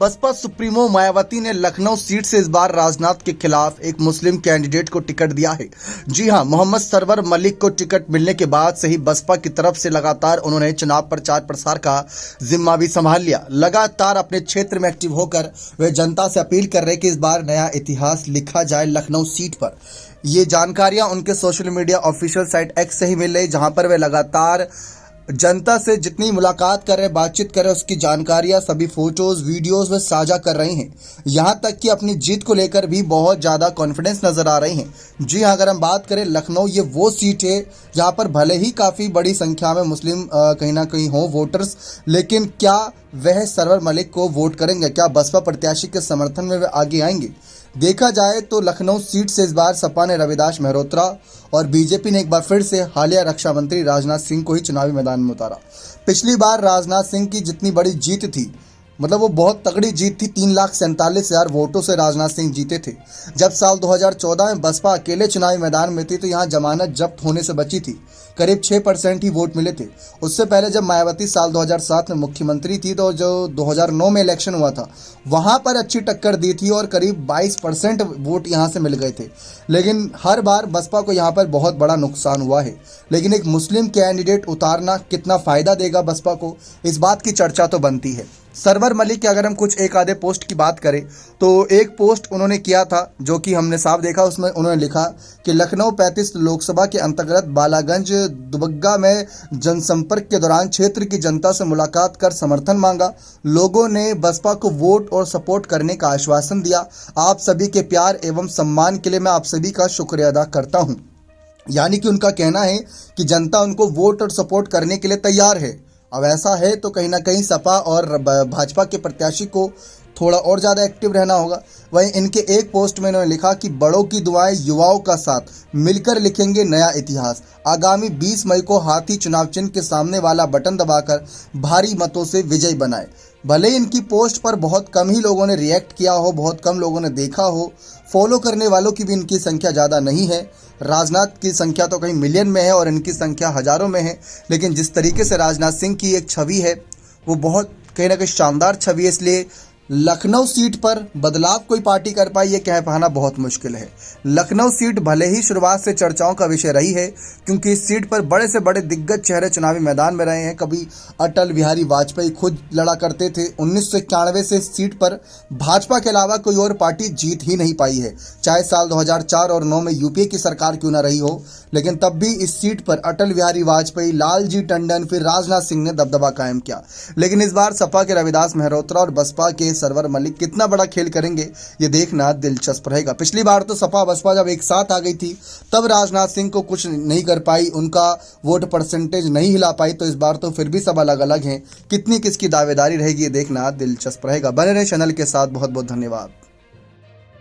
Baspa supremo Mayawati ने Lucknow seat से इस बार राजनाथ के खिलाफ एक मुस्लिम कैंडिडेट को टिकट दिया है। जी हां, मोहम्मद सरवर मलिक को टिकट मिलने के बाद से ही बसपा की तरफ से लगातार उन्होंने चुनाव प्रचार प्रसार का जिम्मा भी संभाल लिया। लगातार अपने क्षेत्र में एक्टिव होकर वे जनता से अपील कर रहे कि इस बार नया इतिहास लिखा जाए लखनऊ सीट पर। ये जानकारियां उनके social media official site x से ही मिल रही, जहां पर वे लगातार जनता से जितनी मुलाकात कर रहे, बातचीत कर रहे, उसकी जानकारियां, सभी फोटोज वीडियोस वे साझा कर रहे हैं। यहां तक कि अपनी जीत को लेकर भी बहुत ज़्यादा कॉन्फिडेंस नजर आ रही हैं। जी हां, अगर हम बात करें लखनऊ, ये वो सीट है जहां पर भले ही काफ़ी बड़ी संख्या में मुस्लिम कहीं ना कहीं हों वोटर्स, लेकिन क्या वह सरवर मलिक को वोट करेंगे? क्या बसपा प्रत्याशी के समर्थन में वे आगे आएंगे? देखा जाए तो लखनऊ सीट से इस बार सपा ने रविदास मेहरोत्रा और बीजेपी ने एक बार फिर से हालिया रक्षा मंत्री राजनाथ सिंह को ही चुनावी मैदान में उतारा। पिछली बार राजनाथ सिंह की जितनी बड़ी जीत थी, मतलब वो बहुत तगड़ी जीत थी, 3,47,000 वोटों से राजनाथ सिंह जीते थे। जब साल 2014 में बसपा अकेले चुनावी मैदान में थी तो यहाँ जमानत जब्त होने से बची थी, करीब 6% ही वोट मिले थे। उससे पहले जब मायावती साल 2007 में मुख्यमंत्री थी तो जो 2009 में इलेक्शन हुआ था वहाँ पर अच्छी टक्कर दी थी और करीब 22% वोट यहाँ से मिल गए थे। लेकिन हर बार बसपा को यहाँ पर बहुत बड़ा नुकसान हुआ है। लेकिन एक मुस्लिम कैंडिडेट उतारना कितना फ़ायदा देगा बसपा को, इस बात की चर्चा तो बनती है। सरवर मलिक के अगर हम कुछ एक आधे पोस्ट की बात करें तो एक पोस्ट उन्होंने किया था जो कि हमने साफ देखा, उसमें उन्होंने लिखा कि लखनऊ 35 लोकसभा के अंतर्गत बालागंज दुबग्गा में जनसंपर्क के दौरान क्षेत्र की जनता से मुलाकात कर समर्थन मांगा। लोगों ने बसपा को वोट और सपोर्ट करने का आश्वासन दिया। आप सभी के प्यार एवं सम्मान के लिए मैं आप सभी का शुक्रिया अदा करता हूँ। यानी कि उनका कहना है कि जनता उनको वोट और सपोर्ट करने के लिए तैयार है। अब ऐसा है तो कहीं ना कहीं सपा और भाजपा के प्रत्याशी को थोड़ा और ज़्यादा एक्टिव रहना होगा। वहीं इनके एक पोस्ट में इन्होंने लिखा कि बड़ों की दुआएं, युवाओं का साथ, मिलकर लिखेंगे नया इतिहास। आगामी 20 मई को हाथी चुनाव चिन्ह के सामने वाला बटन दबाकर भारी मतों से विजय बनाए। भले ही इनकी पोस्ट पर बहुत कम ही लोगों ने रिएक्ट किया हो, बहुत कम लोगों ने देखा हो, फॉलो करने वालों की भी इनकी संख्या ज़्यादा नहीं है। राजनाथ की संख्या तो कहीं मिलियन में है और इनकी संख्या हज़ारों में है। लेकिन जिस तरीके से राजनाथ सिंह की एक छवि है वो बहुत कहीं ना कहीं शानदार छवि है, इसलिए लखनऊ सीट पर बदलाव कोई पार्टी कर पाई ये कह पाना बहुत मुश्किल है। लखनऊ सीट भले ही शुरुआत से चर्चाओं का विषय रही है, क्योंकि इस सीट पर बड़े से बड़े दिग्गज चेहरे चुनावी मैदान में रहे हैं। कभी अटल बिहारी वाजपेयी खुद लड़ा करते थे। 1991 से इस सीट पर भाजपा के अलावा कोई और पार्टी जीत ही नहीं पाई है, चाहे साल 2004 और 9 में यूपीए की सरकार क्यों ना रही हो। लेकिन तब भी इस सीट पर अटल बिहारी वाजपेयी, लालजी टंडन, फिर राजनाथ सिंह ने दबदबा कायम किया। लेकिन इस बार सपा के रविदास मेहरोत्रा और बसपा के सरवर मलिक कितना बड़ा खेल करेंगे ये देखना दिलचस्प रहेगा। पिछली बार तो सपा बसपा जब एक साथ आ गई थी तब राजनाथ सिंह को कुछ नहीं कर पाई, उनका वोट परसेंटेज नहीं हिला पाई। तो इस बार तो फिर भी सब अलग अलग हैं। कितनी किसकी दावेदारी रहेगी ये देखना दिलचस्प रहेगा। बने रहे चैनल के साथ। बहुत बहुत धन्यवाद।